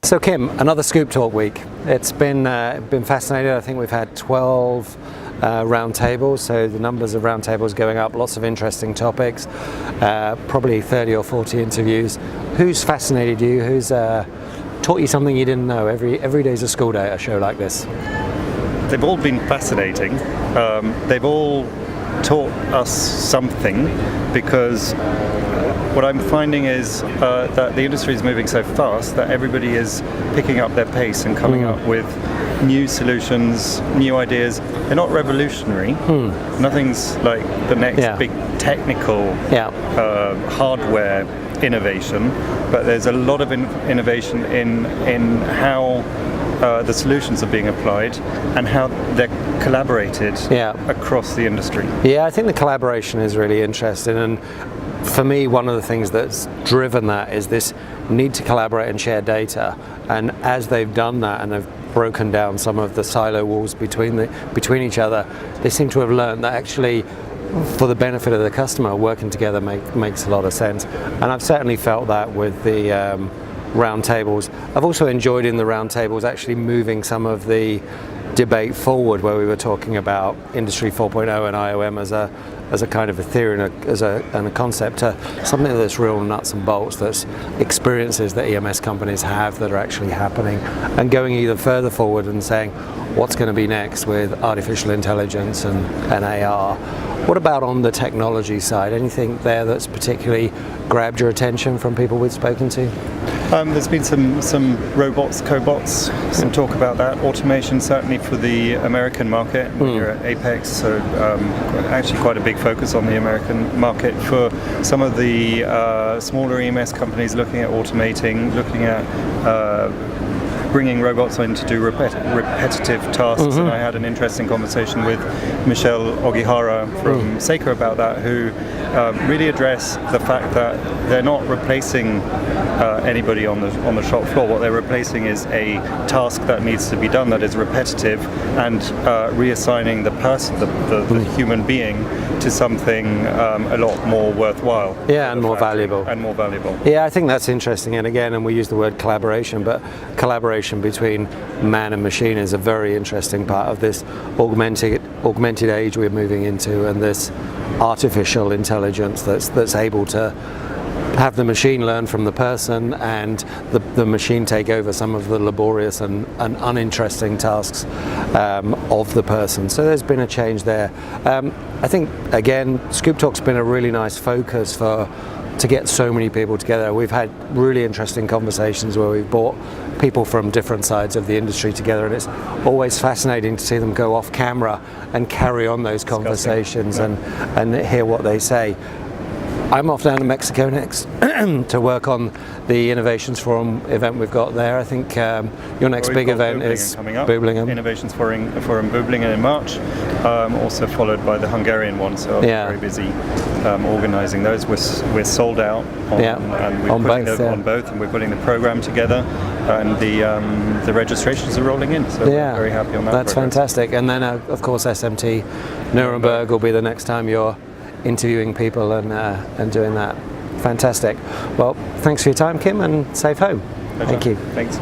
So Kim, another Scoop Talk week. It's been fascinating. I think we've had 12 round tables, so the numbers of round tables going up, lots of interesting topics, probably 30 or 40 interviews. Who's fascinated you? Who's taught you something you didn't know? Every day's a school day at a show like this. They've all been fascinating. They've all taught us something, because what I'm finding is that the industry is moving so fast that everybody is picking up their pace and coming up with new solutions, new ideas. They're not revolutionary. Nothing's like the next big technical hardware innovation, but there's a lot of innovation in how the solutions are being applied and how they're collaborated across the industry. Yeah, I think the collaboration is really interesting, and for me, one of the things that's driven that is this need to collaborate and share data. And as they've done that and have broken down some of the silo walls between each other, they seem to have learned that actually, for the benefit of the customer, working together makes a lot of sense. And I've certainly felt that with the round tables. I've also enjoyed in the round tables actually moving some of the debate forward, where we were talking about Industry 4.0 and IOM as a kind of a theory and a concept, to something that's real nuts and bolts, that's experiences that EMS companies have that are actually happening, and going either further forward and saying what's going to be next with artificial intelligence and AR. What about on the technology side? Anything there that's particularly grabbed your attention from people we've spoken to? There's been some robots, cobots, some talk about that. Automation, certainly for the American market. We're at Apex, so actually quite a big focus on the American market. For some of the smaller EMS companies, looking at automating, looking at bringing robots in to do repetitive tasks. And I had an interesting conversation with Michelle Ogihara from Seiko about that, who really address the fact that they're not replacing anybody on the shop floor. What they're replacing is a task that needs to be done that is repetitive, and reassigning the person, the human being, to something a lot more worthwhile. Yeah, and more valuable. And more valuable. Yeah, I think that's interesting. And again, and we use the word collaboration, but collaboration between man and machine is a very interesting part of this augmented age we're moving into, and this artificial intelligence that's able to have the machine learn from the person, and the machine take over some of the laborious and uninteresting tasks of the person. So there's been a change there. I think, again, Scoop Talk's been a really nice focus to get so many people together. We've had really interesting conversations where we've brought people from different sides of the industry together, and it's always fascinating to see them go off camera and carry on those conversations and hear what they say. I'm off down to Mexico next to work on the Innovations Forum event we've got there. I think your next big event is Böblingen. Innovations Forum Böblingen in March, also followed by the Hungarian one, so I'm very busy organising those. We're sold out on both, and we're putting the program together, and the registrations are rolling in, so we're very happy on that. That's fantastic. And then of course SMT Nuremberg will be the next time you're interviewing people and doing that. Fantastic. Well, thanks for your time, Kim, and safe home. Pleasure. Thank you. Thanks.